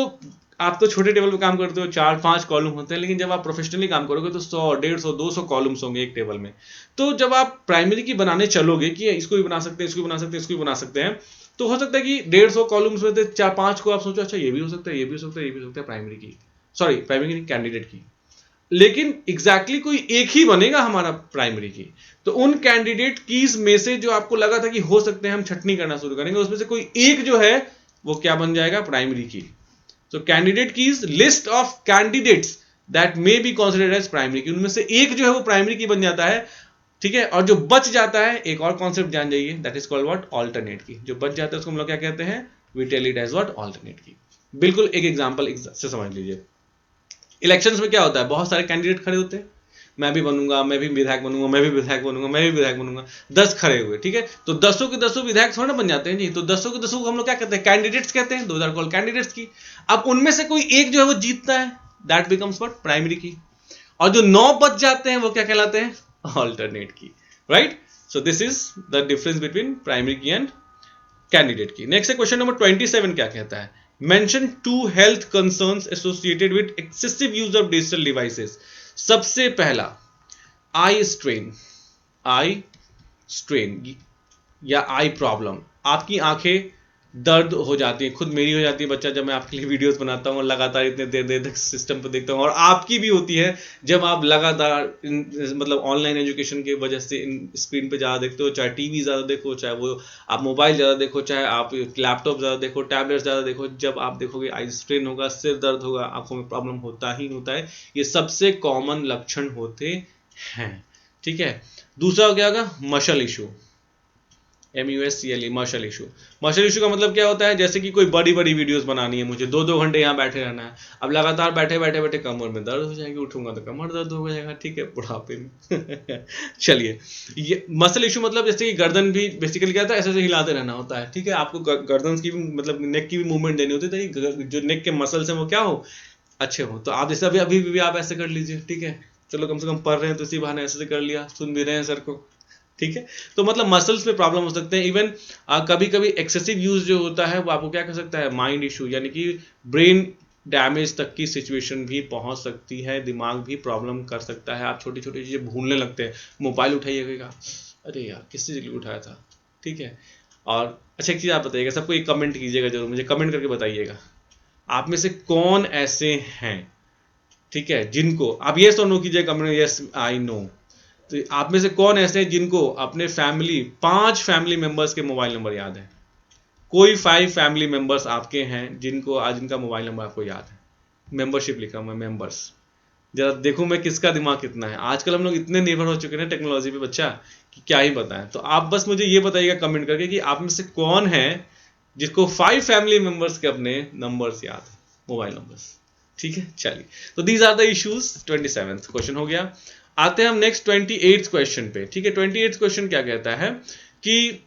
आप तो छोटे टेबल पे काम करते हो, 4-5 कॉलम होते हैं, लेकिन जब आप प्रोफेशनली काम करोगे तो 100, 150, 200 कॉलम्स होंगे एक टेबल में। तो जब आप प्राइमरी की बनाने चलोगे कि इसको भी बना सकते हैं, इसको भी बना सकते हैं, इसको भी बना सकते हैं, तो हो सकता है कि 150 कॉलम्स में से 4-5 को आप सोचो अच्छा ये भी हो सकता है, ये भी हो सकता है, ये भी हो सकता है, प्राइमरी की, सॉरी प्राइमरी की, कैंडिडेट की, लेकिन एग्जैक्टली कोई एक ही बनेगा हमारा प्राइमरी की। तो उन कैंडिडेट कीज में से जो आपको लगा था कि हो सकते हैं, हम छटनी करना शुरू करेंगे, उसमें से कोई एक जो है वो क्या बन जाएगा, प्राइमरी की। तो candidate keys list of candidates that may be considered as primary key, उनमें से एक जो है वो प्राइमरी की बन जाता है। ठीक है, और जो बच जाता है, एक और कॉन्सेप्ट जान जाइए, that is called what, alternate की। जो बच जाता है उसको हम लोग क्या कहते हैं, we tell it as what, alternate key. बिल्कुल एक एग्जांपल से समझ लीजिए, इलेक्शंस में क्या होता है, बहुत सारे कैंडिडेट खड़े होते हैं, मैं भी बनूंगा, मैं भी विधायक बनूंगा, मैं भी विधायक बनूंगा, मैं भी विधायक बनूंगा, 10 खड़े हुए, ठीक है, तो 10 के 10 विधायक थोड़ा बन जाते हैं जी, तो 10 के 10 हम लोग क्या कहते हैं, कैंडिडेट्स कहते हैं, 2 कॉल कैंडिडेट्स की। अब उनमें से कोई एक जो है वो जीतता है, दैट बिकम्स व्हाट, प्राइमरी की, और जो 9 बच जाते हैं वो क्या कहलाते हैं, ऑल्टरनेट की, right. So this is the difference between primary की एंड कैंडिडेट की। नेक्स्ट है क्वेश्चन नंबर 27, क्या कहता है, mention 2 health concerns associated with excessive use of digital devices. सबसे पहला आई स्ट्रेन या आई प्रॉब्लम, आपकी आंखें दर्द हो जाती है, खुद मेरी हो जाती है बच्चा, जब मैं आपके लिए वीडियोस बनाता हूँ और लगातार इतने देर देर तक सिस्टम पर देखता हूँ, और आपकी भी होती है जब आप लगातार मतलब ऑनलाइन एजुकेशन की वजह से स्क्रीन पे ज़्यादा देखते हो, चाहे टीवी ज़्यादा देखो, चाहे वो आप मोबाइल ज़्यादा देखो, चाहे आप लैपटॉप ज़्यादा देखो, टैबलेट ज़्यादा देखो, जब आप देखोगे आई स्ट्रेन होगा, सिर दर्द होगा, आंखों में प्रॉब्लम होता ही होता है, ये सबसे कॉमन लक्षण होते हैं, ठीक है। दूसरा क्या होगा, muscle issue, MUSCLE, muscle issue. Muscle issue का मतलब क्या होता है, जैसे कि कोई बड़ी बड़ी वीडियोस बनानी है, मुझे 2-2 घंटे यहाँ बैठे रहना है, अब लगातार बैठे बैठे कमर में दर्द हो जाएगी, उठूंगा तो कमर दर्द हो जाएगा, ठीक है, बुढ़ापे में चलिए, ये मसल इशू मतलब जैसे कि गर्दन भी बेसिकली क्या होता है, ऐसे हिलाते रहना होता है, ठीक है, आपको गर्दन की भी मतलब नेक की भी मूवमेंट देनी होती है, ताकि जो नेक के मसल्स हैं वो क्या हो, अच्छे हो। तो आप जैसे अभी भी आप ऐसे कर लीजिए, ठीक है, चलो कम से कम पढ़ रहे हैं तो इसी बहाने ऐसे कर लिया, सुन भी रहे हैं सर को, ठीक है। तो मतलब मसल्स में प्रॉब्लम हो सकते हैं, इवन कभी कभी एक्सेसिव यूज जो होता है वो आपको क्या कर सकता है, माइंड इशू, यानी कि ब्रेन डैमेज तक की सिचुएशन भी पहुंच सकती है, दिमाग भी प्रॉब्लम कर सकता है, आप छोटी छोटी चीजें भूलने लगते हैं, मोबाइल उठाइएगा, अरे यार किससे जल्दी उठाया था, ठीक है। और अच्छा एक चीज आप बताइएगा, सबको एक कमेंट कीजिएगा जरूर, मुझे कमेंट करके बताइएगा आप में से कौन ऐसे हैं, ठीक है, जिनको आप ये नो कीजिए कमेंट, यस आई नो, तो आप में से कौन ऐसे हैं जिनको अपने 5 फैमिली मेंबर्स के मोबाइल नंबर याद है, कोई 5 फैमिली मेंबर्स आपके हैं जिनको आज इनका मोबाइल नंबर आपको याद है, मेंबरशिप लिखा हुआ है मेंबर्स, जरा देखूं मैं किसका दिमाग कितना है, आजकल हम लोग इतने निर्भर हो चुके हैं टेक्नोलॉजी पे बच्चा कि क्या ही बताएं। तो आप बस मुझे ये बताइएगा कमेंट करके कि आप में से कौन है जिसको 5 फैमिली मेंबर्स के अपने नंबर्स याद है, मोबाइल नंबर्स, ठीक है। चलिए, तो these are the issues. 27th question हो गया, आते हैं हम नेक्स्ट 28th क्वेश्चन पे, ठीक है। 28th क्वेश्चन क्या कहता है कि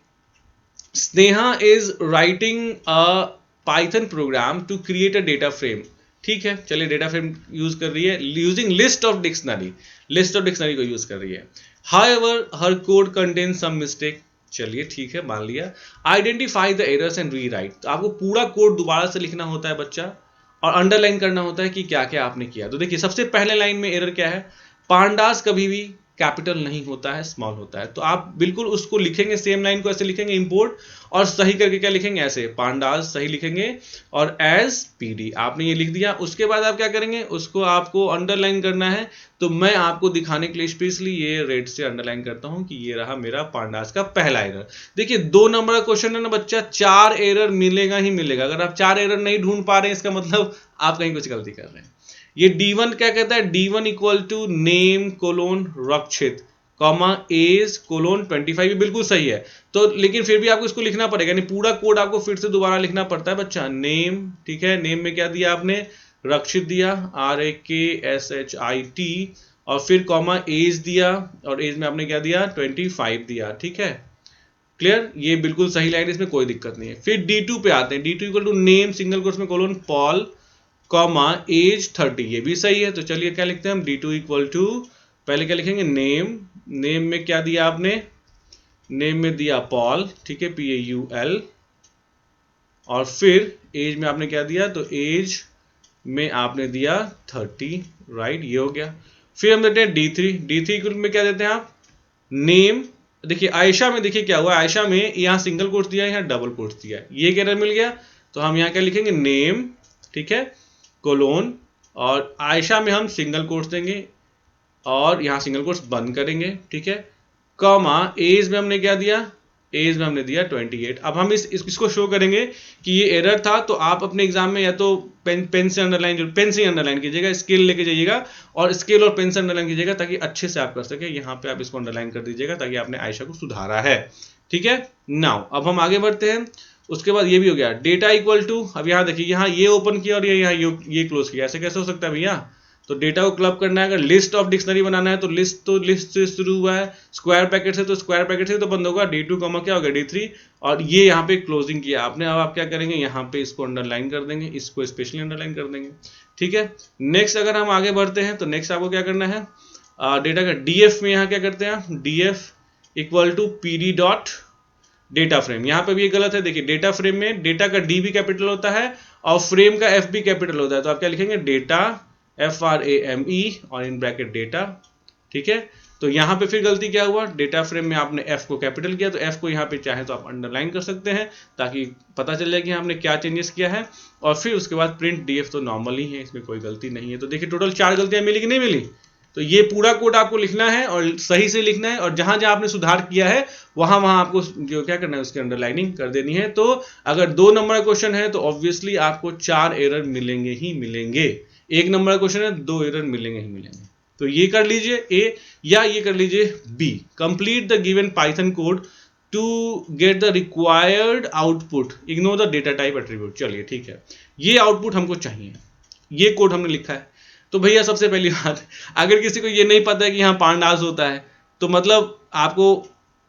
Sneha is writing a Python program to create a data frame, ठीक है, चलिए डेटा फ्रेम यूज कर रही है यूजिंग लिस्ट ऑफ डिक्शनरी को यूज कर रही है, however her code contains some mistake, चलिए ठीक है मान लिया, identify the errors and rewrite, तो आपको पूरा कोड दोबारा से लिखना होता है बच्चा, और अंडरलाइन करना होता है कि क्या क्या आपने किया। तो देखिए सबसे पहले लाइन में एरर क्या है, पांडास कभी भी कैपिटल नहीं होता है, स्मॉल होता है, तो आप बिल्कुल उसको लिखेंगे, सेम लाइन को ऐसे लिखेंगे इंपोर्ट, और सही करके क्या लिखेंगे, ऐसे पांडास सही लिखेंगे, और एज पीडी आपने ये लिख दिया, उसके बाद आप क्या करेंगे, उसको आपको अंडरलाइन करना है, तो मैं आपको दिखाने के लिए स्पेशली ये रेड से अंडरलाइन करता हूं कि ये रहा मेरा पांडास का पहला एरर। देखिए 2 नंबर का क्वेश्चन है ना बच्चा, 4 एरर मिलेगा ही मिलेगा, अगर आप 4 एरर नहीं ढूंढ पा रहे हैं इसका मतलब आप कहीं कुछ गलती कर रहे हैं। ये D1 क्या कहता है, D1 equal to name colon Rakshit comma age colon 25, बिल्कुल सही है, तो लेकिन फिर भी आपको इसको लिखना पड़ेगा, यानी पूरा कोड आपको फिर से दोबारा लिखना पड़ता है बच्चा, नेम, ठीक है, नेम में क्या दिया आपने, रक्षित दिया, RAKSHIT, और फिर कॉमा एज दिया, और एज में आपने क्या दिया, 25 दिया, ठीक है, क्लियर, ये बिल्कुल सही लाइन, इसमें कोई दिक्कत नहीं है। फिर D2 पे आते हैं, D2 equal to name single quotes में कोलोन पॉल कॉमा एज 30, ये भी सही है, तो चलिए क्या लिखते हैं हम, D2 इक्वल टू पहले क्या लिखेंगे, नेम में क्या दिया आपने, नेम में दिया पॉल, ठीक है, PAUL, और फिर एज में आपने क्या दिया, तो एज में आपने दिया 30, राइट, ये हो गया। फिर हम देते हैं D3 इक्वल में क्या देते हैं आप, नेम, देखिए आयशा में देखिए क्या हुआ, आयशा में यहाँ सिंगल कोट्स दिया है, यहाँ डबल कोट्स दिया है, ये एरर मिल गया, तो हम यहाँ क्या लिखेंगे, नेम, ठीक है, कोलोन, और आयशा में हम सिंगल कोट्स देंगे, और यहां सिंगल कोट्स बंद करेंगे, ठीक है, कॉमा एज में हमने क्या दिया, एज में हमने दिया 28। अब हम इसको शो करेंगे कि ये एरर था, तो आप अपने एग्जाम में या तो पेन से अंडरलाइन कीजिएगा, स्केल लेके जाइएगा और स्केल और पेन से अंडरलाइन कीजिएगा, ताकि अच्छे से आप कर सके, यहाँ पे आप इसको अंडरलाइन कर दीजिएगा ताकि आपने आयशा को सुधारा है, ठीक है। नाउ अब हम आगे बढ़ते हैं, उसके बाद ये भी हो गया, डेटा इक्वल टू, अब यहाँ देखिए, यहाँ ये ओपन किया और ये यहाँ ये क्लोज किया, ऐसे कैसे हो सकता है भैया, तो डेटा को क्लब करना है। अगर लिस्ट ऑफ डिक्शनरी बनाना है तो लिस्ट से शुरू हुआ है, स्क्वायर ब्रैकेट से तो स्क्वायर ब्रैकेट से तो बंद होगा, D2 कॉमा क्या होगा D3, और ये यहाँ पे क्लोजिंग किया आपने। अब आप क्या करेंगे, यहाँ पे इसको अंडरलाइन कर देंगे, इसको स्पेशली अंडरलाइन कर देंगे, ठीक है। नेक्स्ट अगर हम आगे बढ़ते हैं तो नेक्स्ट आपको क्या करना है, डेटा का DF में यहाँ क्या करते हैं, DF equal to PD dot data frame. यहाँ पे भी ये गलत है, देखिए डेटा फ्रेम में डेटा का D भी कैपिटल होता है और फ्रेम का F भी कैपिटल होता है, तो आप क्या लिखेंगे, डेटा FRAME और इन ब्रैकेट डेटा, ठीक है। तो यहाँ पे फिर गलती क्या हुआ, डेटा फ्रेम में आपने F को कैपिटल किया, तो F को यहाँ पे चाहे तो आप अंडरलाइन कर सकते हैं ताकि पता चल जाए कि हमने क्या चेंजेस किया है। और फिर उसके बाद प्रिंट DF तो नॉर्मल ही है, इसमें कोई गलती नहीं है। तो देखिए टोटल 4 गलतियां मिली कि नहीं मिली। तो ये पूरा कोड आपको लिखना है और सही से लिखना है, और जहां जहां आपने सुधार किया है वहां वहां आपको जो क्या करना है उसकी अंडरलाइनिंग कर देनी है। तो अगर 2 नंबर का क्वेश्चन है तो ऑब्वियसली आपको 4 एरर मिलेंगे ही मिलेंगे, 1 नंबर का क्वेश्चन है 2 एरर मिलेंगे ही मिलेंगे। तो ये कर लीजिए A या ये कर लीजिए B, complete the given Python code to get the required output, ignore the data type attribute. चलिए ठीक है, ये आउटपुट हमको चाहिए, ये कोड हमने लिखा है। तो भैया सबसे पहली बात, अगर किसी को ये नहीं पता है कि यहाँ पांडास होता है तो मतलब आपको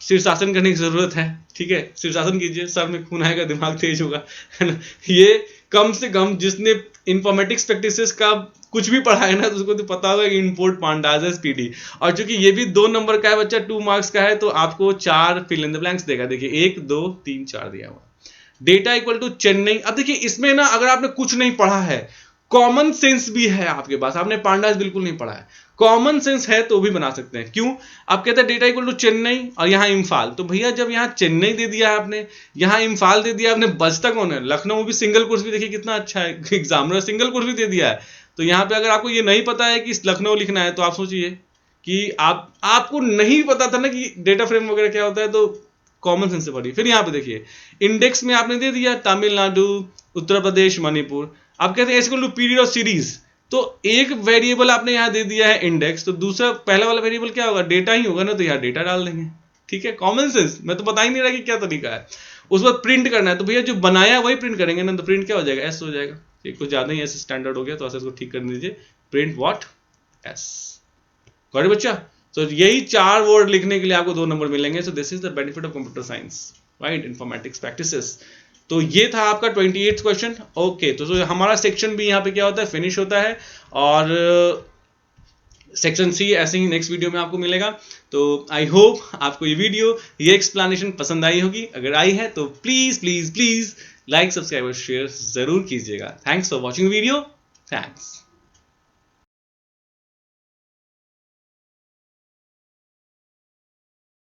शीर्षासन करने की जरूरत है, ठीक है। शीर्षासन कीजिए, सर में खून आएगा, दिमाग तेज होगा, है ना। ये कम से कम जिसने इन्फॉर्मेटिक्स प्रैक्टिसेस का कुछ भी पढ़ा है ना, तो उसको तो पता होगा कि इंपोर्ट पांडास PD। और चूंकि ये भी 2 नंबर का है बच्चा, 2 मार्क्स का है, तो आपको 4 फिल इन द ब्लैंक्स देगा। देखिए 1 2 3 4 दिया हुआ। Data equal to Chennai. अब देखिए इसमें ना अगर आपने कुछ नहीं पढ़ा है, कॉमन सेंस भी है आपके पास, आपने पांडास बिल्कुल नहीं पढ़ा है, कॉमन सेंस है तो भी बना सकते हैं। क्यों, आप कहते हैं डेटा इक्वल टू चेन्नई और यहाँ इम्फाल, तो भैया जब यहाँ चेन्नई दे दिया है आपने, यहाँ इम्फाल दे दिया आपने, बचता कौन है, लखनऊ भी सिंगल कोर्स भी देखिए कितना अच्छा है, एग्जामिनर सिंगल कोर्स भी दे दिया है। तो यहाँ पे अगर आपको ये नहीं पता है कि लखनऊ लिखना है तो आप सोचिए कि आपको नहीं पता था ना कि डेटा फ्रेम वगैरह क्या होता है, तो कॉमन सेंस से पढ़िए। फिर यहाँ पे देखिए इंडेक्स में आपने दे दिया तमिलनाडु, उत्तर प्रदेश, मणिपुर। आप कहते हैं एस पीरियड ऑफ सीरीज, तो एक वेरिएबल आपने यहाँ दे दिया है इंडेक्स, तो दूसरा पहला वाला वेरिएबल क्या होगा, डेटा ही होगा ना, तो यहाँ डेटा डाल देंगे, ठीक है। कॉमन सेंस, मैं तो बता ही नहीं रहा कि क्या तरीका है। उस बाद प्रिंट करना है, तो भैया जो बनाया वही प्रिंट करेंगे ना, तो प्रिंट क्या हो जाएगा, एस हो जाएगा। ठीक, कुछ ज्यादा ही एस स्टैंडर्ड हो गया, तो ऐसे इसको ठीक कर दीजिए, प्रिंट व्हाट, एस। गॉट बच्चा। तो यही 4 वर्ड लिखने के लिए आपको 2 नंबर मिलेंगे। So this is the benefit of computer science, right, informatics practices. तो ये था आपका 28th क्वेश्चन। ओके, तो हमारा सेक्शन भी यहाँ पे क्या होता है, फिनिश होता है, और सेक्शन C ऐसे ही नेक्स्ट वीडियो में आपको मिलेगा। तो आई होप आपको ये वीडियो, ये एक्सप्लेनेशन पसंद आई होगी। अगर आई है तो please please please like, subscribe और शेयर जरूर कीजिएगा। Thanks for watching video, thanks.